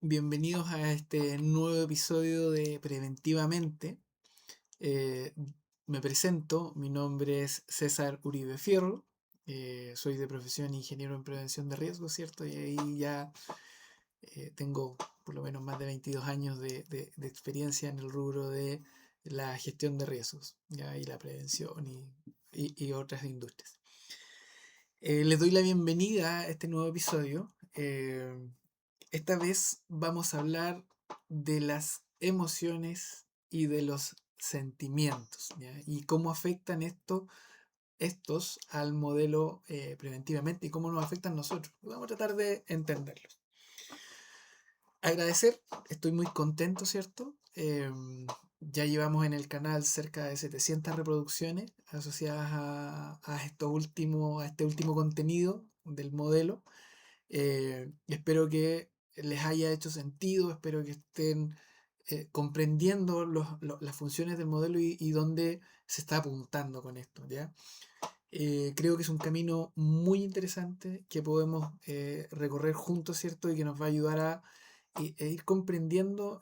Bienvenidos a este nuevo episodio de Preventivamente. Eh, Me presento, mi nombre es César Uribe Fierro, soy de profesión ingeniero en prevención de riesgos, ¿cierto? Y ahí ya tengo por lo menos más de 22 años de experiencia en el rubro de la gestión de riesgos, ¿ya? Y la prevención y otras industrias. Les doy la bienvenida a este nuevo episodio. Esta vez vamos a hablar de las emociones y de los sentimientos, ¿ya? Y cómo afectan estos al modelo preventivamente y cómo nos afectan a nosotros. Vamos a tratar de entenderlos. Agradecer, estoy muy contento, ¿cierto? Ya llevamos en el canal cerca de 700 reproducciones asociadas a este último contenido del modelo. Espero que les haya hecho sentido, espero que estén comprendiendo las funciones del modelo y dónde se está apuntando con esto, ¿ya? Creo que es un camino muy interesante que podemos recorrer juntos, ¿cierto? Y que nos va a ayudar a ir comprendiendo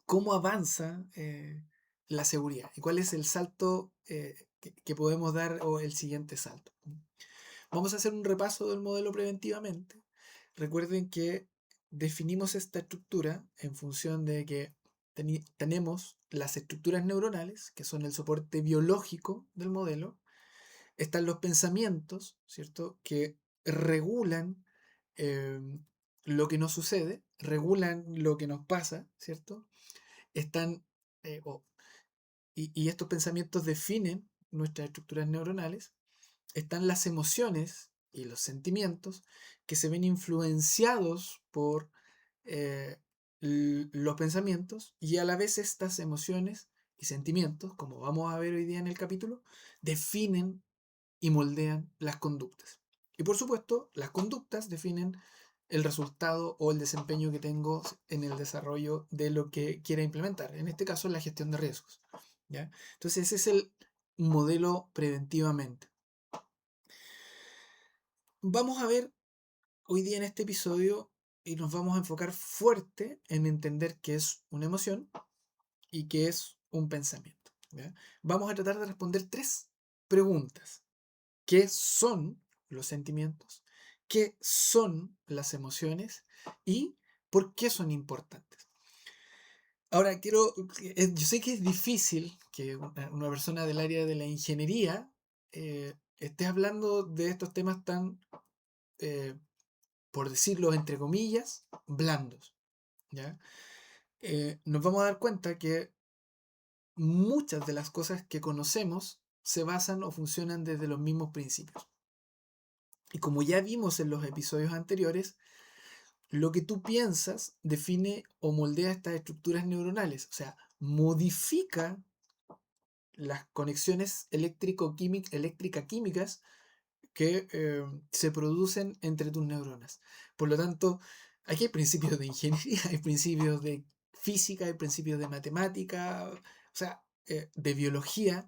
cómo avanza la seguridad y cuál es el salto que podemos dar o el siguiente salto. Vamos a hacer un repaso del modelo preventivamente. Recuerden que definimos esta estructura en función de que tenemos las estructuras neuronales, que son el soporte biológico del modelo. Están los pensamientos, ¿cierto? Que regulan eh, lo que nos sucede, regulan lo que nos pasa, ¿cierto? Están, eh, o- y estos pensamientos definen nuestras estructuras neuronales. Están las emociones y los sentimientos que se ven influenciados por eh, los pensamientos, y a la vez estas emociones y sentimientos, como vamos a ver hoy día en el capítulo, definen y moldean las conductas. Y por supuesto, las conductas definen el resultado o el desempeño que tengo en el desarrollo de lo que quiera implementar. En este caso, la gestión de riesgos, ¿ya? Entonces, ese es el modelo preventivamente. Vamos a ver hoy día en este episodio y nos vamos a enfocar fuerte en entender qué es una emoción y qué es un pensamiento, ¿ya? Vamos a tratar de responder tres preguntas. ¿Qué son los sentimientos? ¿Qué son las emociones? ¿Y por qué son importantes? Ahora, yo sé que es difícil que una persona del área de la ingeniería esté hablando de estos temas tan, eh, por decirlo entre comillas, blandos, ¿ya? Nos vamos a dar cuenta que muchas de las cosas que conocemos se basan o funcionan desde los mismos principios. Y como ya vimos en los episodios anteriores, lo que tú piensas define o moldea estas estructuras neuronales, o sea, modifica las conexiones eléctrica-químicas que se producen entre tus neuronas. Por lo tanto, aquí hay principios de ingeniería, hay principios de física, hay principios de matemática, o sea, de biología.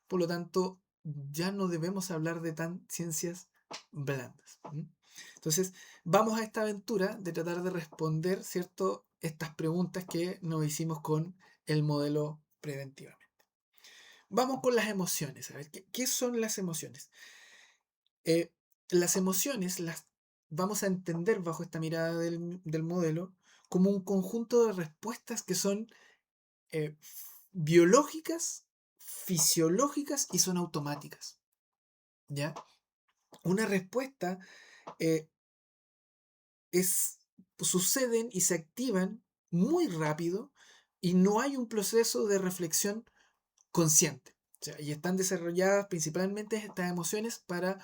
Por lo tanto, ya no debemos hablar de tan ciencias blandas. Entonces, vamos a esta aventura de tratar de responder, ¿cierto?, estas preguntas que nos hicimos con el modelo preventivamente. Vamos con las emociones. A ver, ¿qué son las emociones? Eh, las emociones las vamos a entender bajo esta mirada del modelo como un conjunto de respuestas que son biológicas, fisiológicas y son automáticas, ¿ya? Una respuesta eh, es, suceden y se activan muy rápido y no hay un proceso de reflexión consciente. O sea, y están desarrolladas principalmente estas emociones para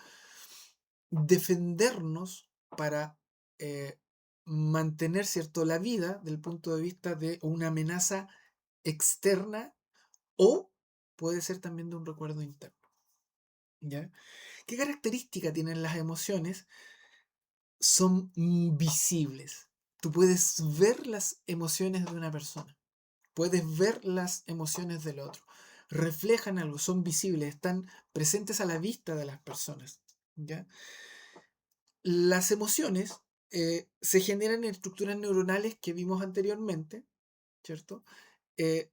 defendernos, para eh, mantener, ¿cierto?, la vida del punto de vista de una amenaza externa o puede ser también de un recuerdo interno, ¿ya? ¿Qué característica tienen las emociones? Son visibles. Tú puedes ver las emociones de una persona, puedes ver las emociones del otro, reflejan algo, son visibles, están presentes a la vista de las personas, ¿ya? Las emociones se generan estructuras neuronales que vimos anteriormente, ¿cierto? Eh,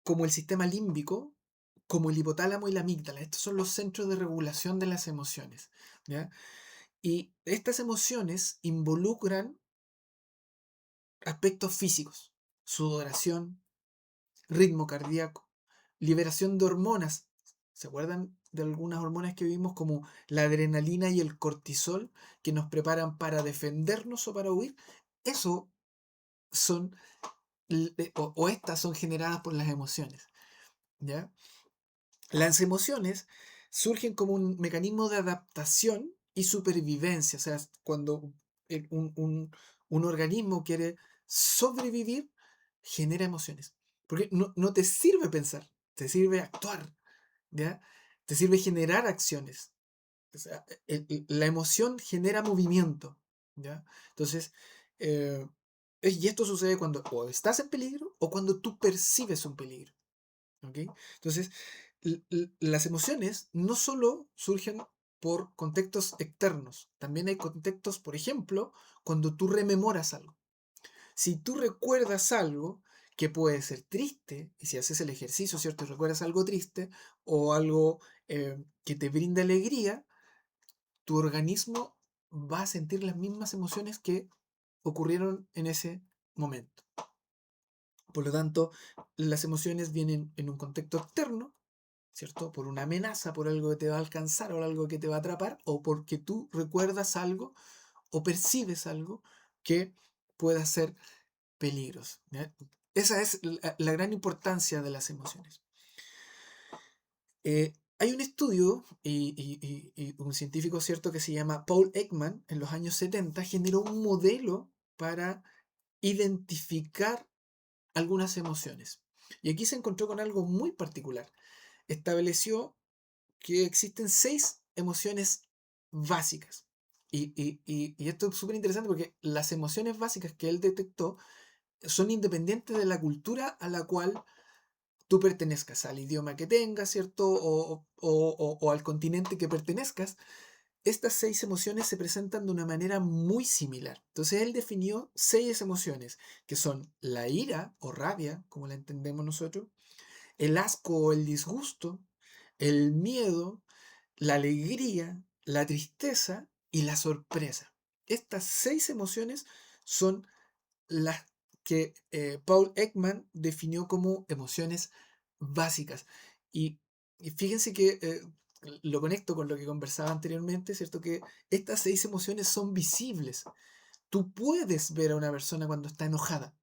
como el sistema límbico, como el hipotálamo y la amígdala. Estos son los centros de regulación de las emociones, ¿ya? Y estas emociones involucran aspectos físicos, sudoración, ritmo cardíaco, liberación de hormonas. ¿Se acuerdan de algunas hormonas que vimos como la adrenalina y el cortisol que nos preparan para defendernos o para huir? Eso son, o estas son generadas por las emociones, ¿ya? Las emociones surgen como un mecanismo de adaptación y supervivencia. O sea, cuando un organismo quiere sobrevivir, genera emociones. Porque no te sirve pensar, te sirve actuar, ¿ya? Te sirve generar acciones. O sea, la emoción genera movimiento, ¿ya? Entonces, eh, y esto sucede cuando o estás en peligro o cuando tú percibes un peligro. ¿Ok? Entonces, las emociones no solo surgen por contextos externos, también hay contextos, por ejemplo, cuando tú rememoras algo. Si tú recuerdas algo que puede ser triste, y si haces el ejercicio, ¿cierto? Y recuerdas algo triste o algo que te brinda alegría, tu organismo va a sentir las mismas emociones que ocurrieron en ese momento. Por lo tanto, las emociones vienen en un contexto externo, ¿cierto? Por una amenaza, por algo que te va a alcanzar o algo que te va a atrapar, o porque tú recuerdas algo o percibes algo que pueda ser peligros, ¿ya? Esa es la gran importancia de las emociones. Hay un estudio y un científico, ¿cierto?, que se llama Paul Ekman, en los años 70 generó un modelo para identificar algunas emociones. Y aquí se encontró con algo muy particular. Estableció que existen 6 emociones básicas. Y esto es súper interesante porque las emociones básicas que él detectó son independientes de la cultura a la cual tú pertenezcas, al idioma que tengas, ¿cierto? O al continente que pertenezcas. Estas 6 emociones se presentan de una manera muy similar. Entonces él definió 6 emociones, que son la ira o rabia, como la entendemos nosotros, el asco o el disgusto, el miedo, la alegría, la tristeza y la sorpresa. Estas 6 emociones son las que Paul Ekman definió como emociones básicas. Y, y fíjense que lo conecto con lo que conversaba anteriormente, ¿cierto? Que estas 6 emociones son visibles. Tú puedes ver a una persona cuando está enojada,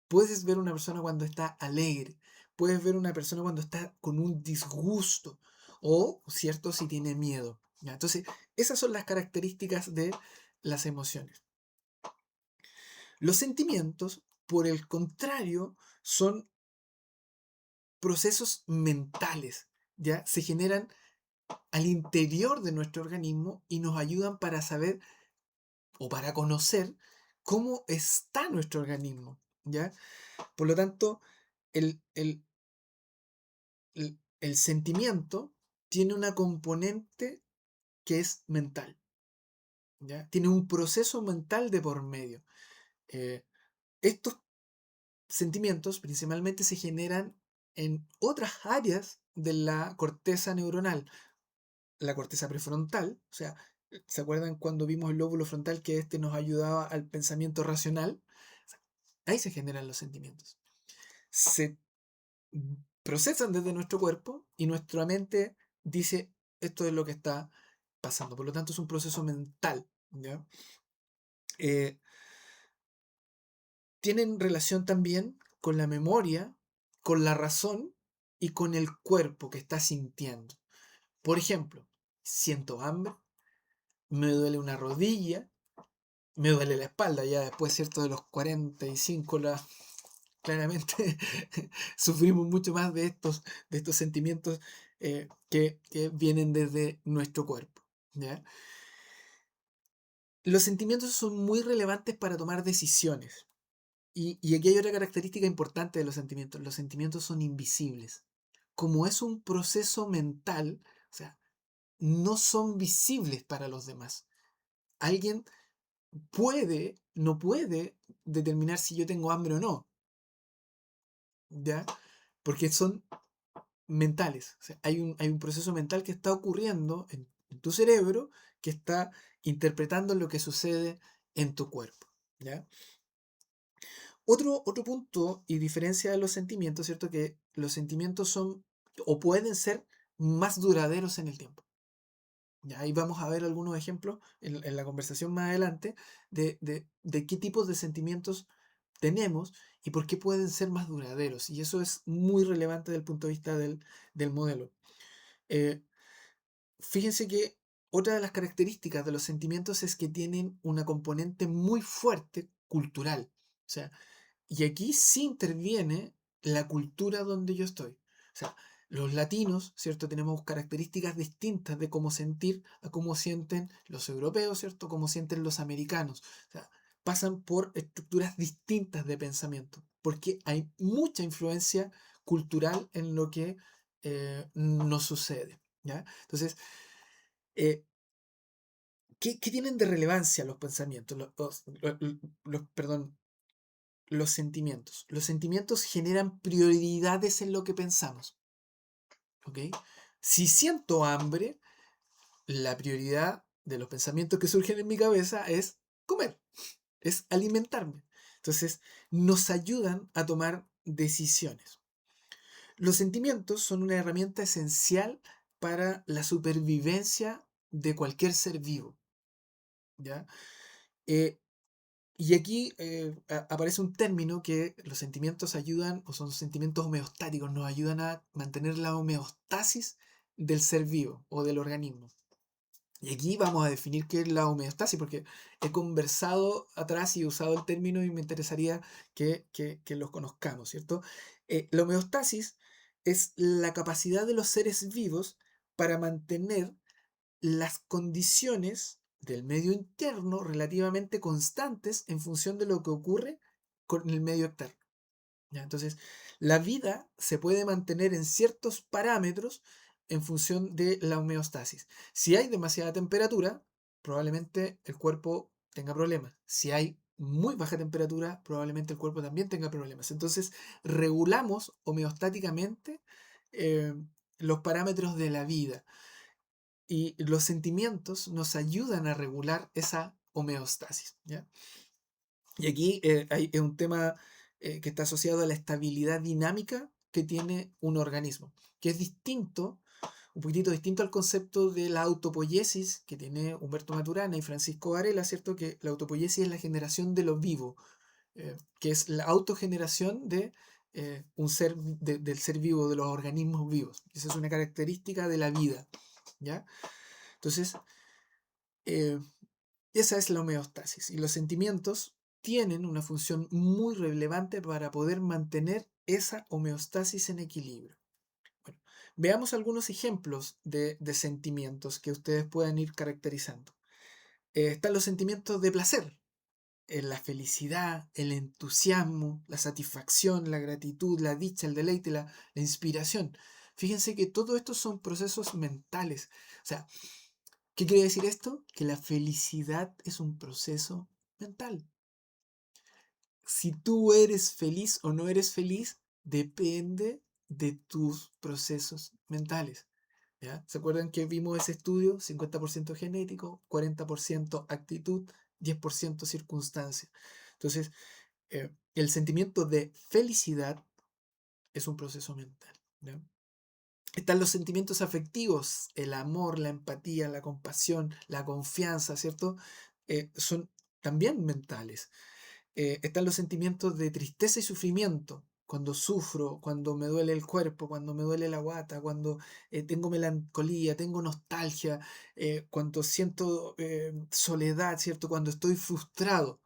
puedes ver a una persona cuando está alegre, puedes ver a una persona cuando está con un disgusto o, ¿cierto?, si tiene miedo. ¿Ya? Entonces, esas son las características de las emociones. Los sentimientos, por el contrario, son procesos mentales, ¿ya? Se generan al interior de nuestro organismo y nos ayudan para saber o para conocer cómo está nuestro organismo, ¿ya? Por lo tanto, el sentimiento tiene una componente que es mental, ¿ya? Tiene un proceso mental de por medio. Eh, Estos sentimientos principalmente se generan en otras áreas de la corteza neuronal, la corteza prefrontal, o sea, ¿se acuerdan cuando vimos el lóbulo frontal que este nos ayudaba al pensamiento racional? Ahí se generan los sentimientos. Se procesan desde nuestro cuerpo y nuestra mente dice esto es lo que está pasando. Por lo tanto, es un proceso mental, ¿ya? Eh, Tienen relación también con la memoria, con la razón y con el cuerpo que está sintiendo. Por ejemplo, siento hambre, me duele una rodilla, me duele la espalda, ya después, cierto, de los 45, claramente sufrimos mucho más de estos sentimientos que vienen desde nuestro cuerpo, ¿ya? Los sentimientos son muy relevantes para tomar decisiones. Y aquí hay otra característica importante de los sentimientos. Los sentimientos son invisibles. Como es un proceso mental, o sea, no son visibles para los demás. Alguien no puede determinar si yo tengo hambre o no, ¿ya? Porque son mentales. O sea, hay un proceso mental que está ocurriendo en tu cerebro que está interpretando lo que sucede en tu cuerpo, ¿ya? Otro punto y diferencia de los sentimientos, ¿cierto? Que los sentimientos son o pueden ser más duraderos en el tiempo. Ya, ahí vamos a ver algunos ejemplos en la conversación más adelante de qué tipos de sentimientos tenemos y por qué pueden ser más duraderos. Y eso es muy relevante desde el punto de vista del modelo. Eh, Fíjense que otra de las características de los sentimientos es que tienen una componente muy fuerte cultural. O sea, y aquí sí interviene la cultura donde yo estoy. O sea, los latinos, ¿cierto? Tenemos características distintas de cómo sentir a cómo sienten los europeos, ¿cierto? Cómo sienten los americanos. O sea, pasan por estructuras distintas de pensamiento, porque hay mucha influencia cultural en lo que nos sucede, ¿ya? Entonces, eh, ¿qué tienen de relevancia los pensamientos? Perdón, los sentimientos. Los sentimientos generan prioridades en lo que pensamos. ¿Ok? Si siento hambre, la prioridad de los pensamientos que surgen en mi cabeza es comer, es alimentarme. Entonces, nos ayudan a tomar decisiones. Los sentimientos son una herramienta esencial para la supervivencia de cualquier ser vivo. ¿Ya? Eh, Y aquí aparece un término que los sentimientos ayudan, o son sentimientos homeostáticos, nos ayudan a mantener la homeostasis del ser vivo o del organismo. Y aquí vamos a definir qué es la homeostasis, porque he conversado atrás y he usado el término y me interesaría que los conozcamos, ¿cierto? La homeostasis es la capacidad de los seres vivos para mantener las condiciones del medio interno relativamente constantes en función de lo que ocurre con el medio externo. ¿Ya? Entonces, la vida se puede mantener en ciertos parámetros en función de la homeostasis. Si hay demasiada temperatura, probablemente el cuerpo tenga problemas. Si hay muy baja temperatura, probablemente el cuerpo también tenga problemas. Entonces, regulamos homeostáticamente eh, los parámetros de la vida. Y los sentimientos nos ayudan a regular esa homeostasis, ¿ya? Y aquí hay un tema que está asociado a la estabilidad dinámica que tiene un organismo, que es distinto, un poquitito distinto al concepto de la autopoiesis que tiene Humberto Maturana y Francisco Varela, ¿cierto? Que la autopoiesis es la generación de lo vivo, que es la autogeneración de del ser vivo, de los organismos vivos. Esa es una característica de la vida, ¿ya? Entonces, eh, esa es la homeostasis y los sentimientos tienen una función muy relevante para poder mantener esa homeostasis en equilibrio. Bueno, veamos algunos ejemplos de sentimientos que ustedes puedan ir caracterizando. Están los sentimientos de placer, la felicidad, el entusiasmo, la satisfacción, la gratitud, la dicha, el deleite, la inspiración. Fíjense que todo esto son procesos mentales. O sea, ¿qué quiere decir esto? Que la felicidad es un proceso mental. Si tú eres feliz o no eres feliz, depende de tus procesos mentales. ¿Ya? ¿Se acuerdan que vimos ese estudio? 50% genético, 40% actitud, 10% circunstancia. Entonces, el sentimiento de felicidad es un proceso mental. ¿Ya? Están los sentimientos afectivos, el amor, la empatía, la compasión, la confianza, ¿cierto? Son también mentales. Están los sentimientos de tristeza y sufrimiento, cuando sufro, cuando me duele el cuerpo, cuando me duele la guata, cuando tengo melancolía, tengo nostalgia, cuando siento soledad, ¿cierto? Cuando estoy frustrado.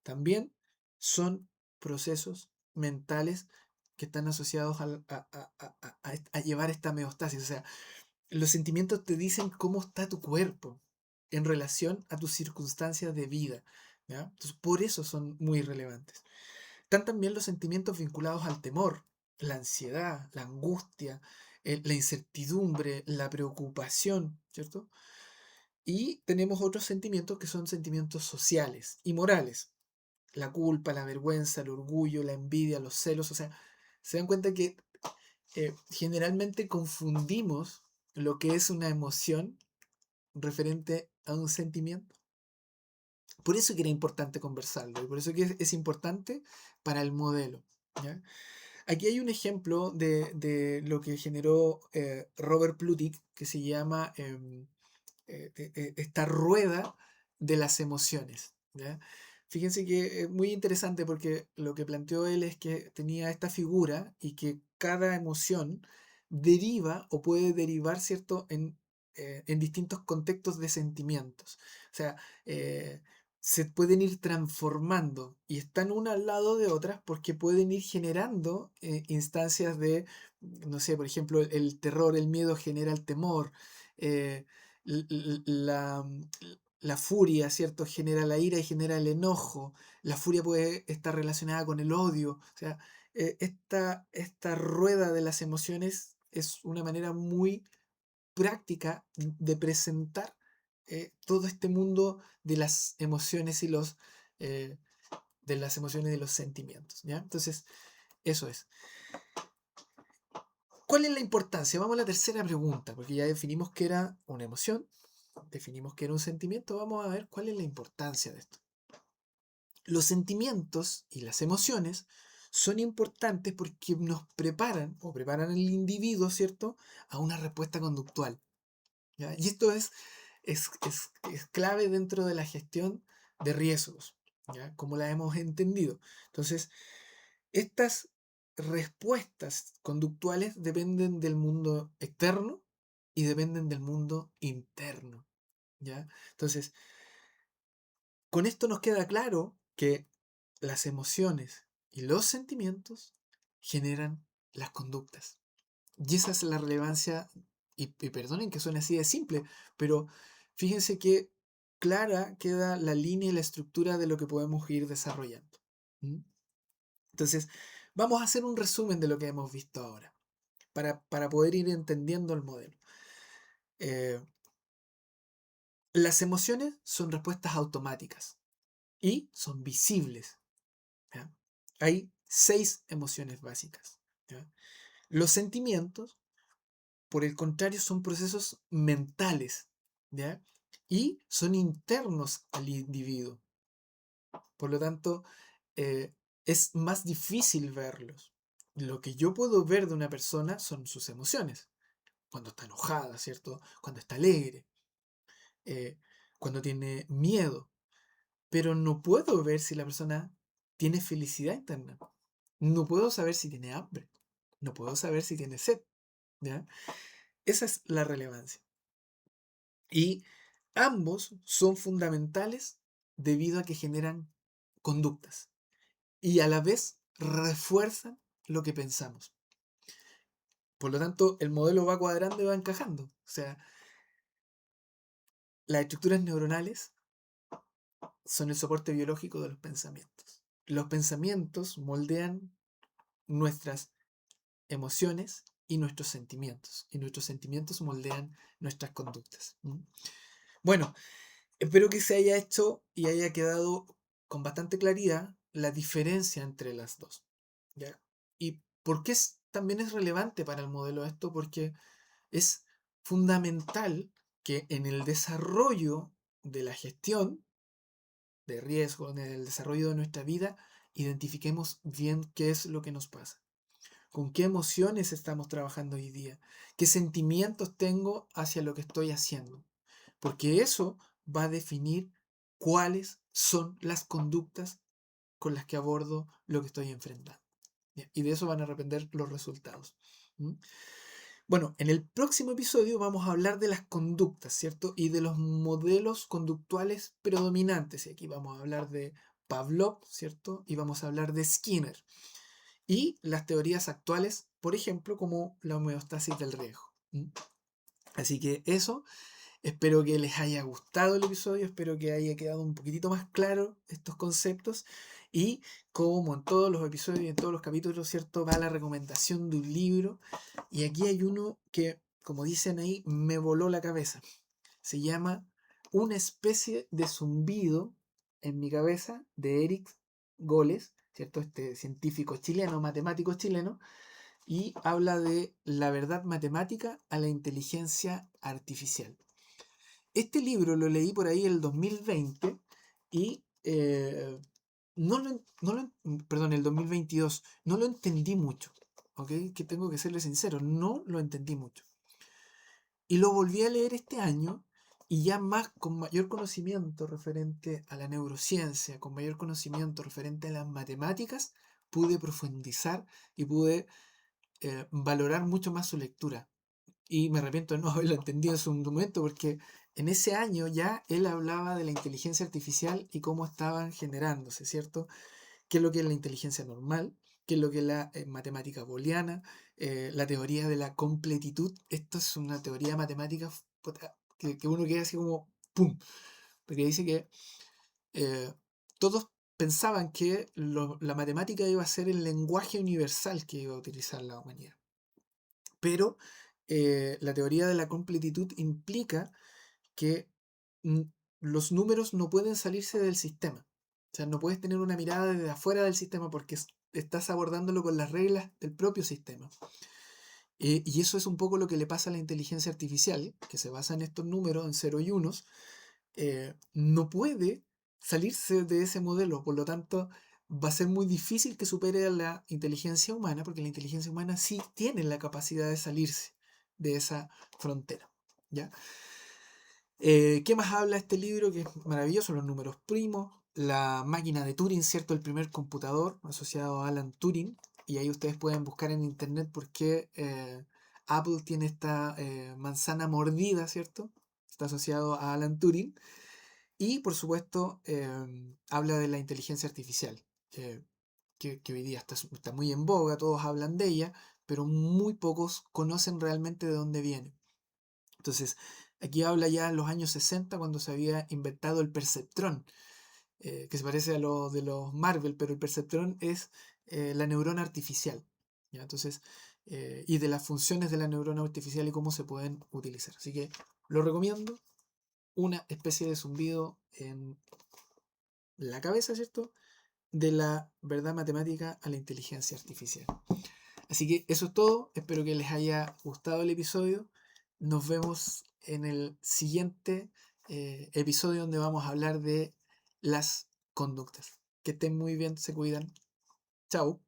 También son procesos mentales que están asociados a llevar esta homeostasis. O sea, los sentimientos te dicen cómo está tu cuerpo en relación a tus circunstancias de vida. ¿Ya? Entonces, por eso son muy relevantes. Están también los sentimientos vinculados al temor, la ansiedad, la angustia, la incertidumbre, la preocupación, ¿cierto? Y tenemos otros sentimientos que son sentimientos sociales y morales. La culpa, la vergüenza, el orgullo, la envidia, los celos. O sea, se dan cuenta que generalmente confundimos lo que es una emoción referente a un sentimiento. Por eso que era importante conversarlo y por eso que es importante para el modelo. ¿Ya? Aquí hay un ejemplo de lo que generó Robert Plutchik que se llama esta rueda de las emociones. ¿Ya? Fíjense que es muy interesante porque lo que planteó él es que tenía esta figura y que cada emoción deriva o puede derivar, ¿cierto?, en distintos contextos de sentimientos. O sea, eh, se pueden ir transformando y están una al lado de otras porque pueden ir generando instancias de, no sé, por ejemplo, el terror, el miedo genera el temor. eh, la, la furia, ¿cierto? Genera la ira y genera el enojo. La furia puede estar relacionada con el odio. O sea, esta rueda de las emociones es una manera muy práctica de presentar todo este mundo de las emociones y eh, de las emociones y los sentimientos. ¿Ya? Entonces, eso es. ¿Cuál es la importancia? Vamos a la tercera pregunta, porque ya definimos que era una emoción, definimos que era un sentimiento, vamos a ver cuál es la importancia de esto. Los sentimientos y las emociones son importantes porque nos preparan o preparan al individuo, ¿cierto?, a una respuesta conductual. ¿Ya? Y esto es clave dentro de la gestión de riesgos, ¿ya? Como la hemos entendido. Entonces, estas respuestas conductuales dependen del mundo externo y dependen del mundo interno, ¿ya? Entonces, con esto nos queda claro que las emociones y los sentimientos generan las conductas. Y esa es la relevancia, y perdonen que suene así de simple, pero fíjense que clara queda la línea y la estructura de lo que podemos ir desarrollando. ¿Mm? Entonces, vamos a hacer un resumen de lo que hemos visto ahora, para poder ir entendiendo el modelo. Eh, las emociones son respuestas automáticas y son visibles. ¿Ya? Hay 6 emociones básicas. ¿Ya? Los sentimientos, por el contrario, son procesos mentales, ¿ya? Y son internos al individuo. Por lo tanto, eh, es más difícil verlos. Lo que yo puedo ver de una persona son sus emociones. Cuando está enojada, ¿cierto? Cuando está alegre, eh, cuando tiene miedo. Pero no puedo ver si la persona tiene felicidad interna. No puedo saber si tiene hambre. No puedo saber si tiene sed. ¿Ya? Esa es la relevancia. Y ambos son fundamentales debido a que generan conductas y a la vez refuerzan lo que pensamos. Por lo tanto, el modelo va cuadrando y va encajando. O sea, las estructuras neuronales son el soporte biológico de los pensamientos. Los pensamientos moldean nuestras emociones y nuestros sentimientos. Y nuestros sentimientos moldean nuestras conductas. ¿Mm? Bueno, espero que se haya hecho y haya quedado con bastante claridad la diferencia entre las dos. ¿Ya? ¿Y por qué también es relevante para el modelo esto? Porque es fundamental que en el desarrollo de la gestión de riesgo, en el desarrollo de nuestra vida, identifiquemos bien qué es lo que nos pasa, con qué emociones estamos trabajando hoy día, qué sentimientos tengo hacia lo que estoy haciendo, porque eso va a definir cuáles son las conductas con las que abordo lo que estoy enfrentando. ¿Ya? Y de eso van a depender los resultados. ¿Mm? Bueno, en el próximo episodio vamos a hablar de las conductas, ¿cierto? Y de los modelos conductuales predominantes. Y aquí vamos a hablar de Pavlov, ¿cierto? Y vamos a hablar de Skinner. Y las teorías actuales, por ejemplo, como la homeostasis del riesgo. ¿Mm? Así que eso, espero que les haya gustado el episodio, espero que haya quedado un poquitito más claro estos conceptos y como en todos los episodios y en todos los capítulos, ¿cierto? Va la recomendación de un libro y aquí hay uno que, como dicen ahí, me voló la cabeza. Se llama una especie de zumbido en mi cabeza de Eric Goles, ¿cierto? Este científico chileno, matemático chileno, y habla de la verdad matemática a la inteligencia artificial. Este libro lo leí por ahí el 2020 y perdón, el 2022, no lo entendí mucho, ¿ok? Que tengo que serle sincero, no lo entendí mucho. Y lo volví a leer este año y ya más con mayor conocimiento referente a la neurociencia, con mayor conocimiento referente a las matemáticas, pude profundizar y pude valorar mucho más su lectura. Y me arrepiento de no haberlo entendido en su momento porque en ese año ya él hablaba de la inteligencia artificial y cómo estaban generándose, ¿cierto? Qué es lo que es la inteligencia normal, qué es lo que es la matemática booleana, la teoría de la completitud. Esto es una teoría matemática puta, que uno queda así como ¡pum! Porque dice que eh, todos pensaban que la matemática iba a ser el lenguaje universal que iba a utilizar la humanidad. Pero la teoría de la completitud implica que mm, los números no pueden salirse del sistema. O sea, no puedes tener una mirada desde afuera del sistema porque estás abordándolo con las reglas del propio sistema. Y eso es un poco lo que le pasa a la inteligencia artificial, que se basa en estos números, en cero y unos. No puede salirse de ese modelo, por lo tanto, va a ser muy difícil que supere a la inteligencia humana, porque la inteligencia humana sí tiene la capacidad de salirse de esa frontera. ¿Ya? ¿Qué más habla este libro? Que es maravilloso, los números primos, la máquina de Turing, ¿cierto? El primer computador asociado a Alan Turing. Y ahí ustedes pueden buscar en internet por qué Apple tiene esta manzana mordida, ¿cierto? Está asociado a Alan Turing. Y por supuesto, habla de la inteligencia artificial, que hoy día está muy en boga, todos hablan de ella, pero muy pocos conocen realmente de dónde viene. Entonces, aquí habla ya en los años 60 cuando se había inventado el perceptrón, que se parece a lo de los Marvel, pero el perceptrón es la neurona artificial. ¿Ya? Entonces, y de las funciones de la neurona artificial y cómo se pueden utilizar. Así que lo recomiendo. Una especie de zumbido en la cabeza, ¿cierto? De la verdad matemática a la inteligencia artificial. Así que eso es todo. Espero que les haya gustado el episodio. Nos vemos en el siguiente episodio donde vamos a hablar de las conductas. Que estén muy bien, se cuidan. Chao.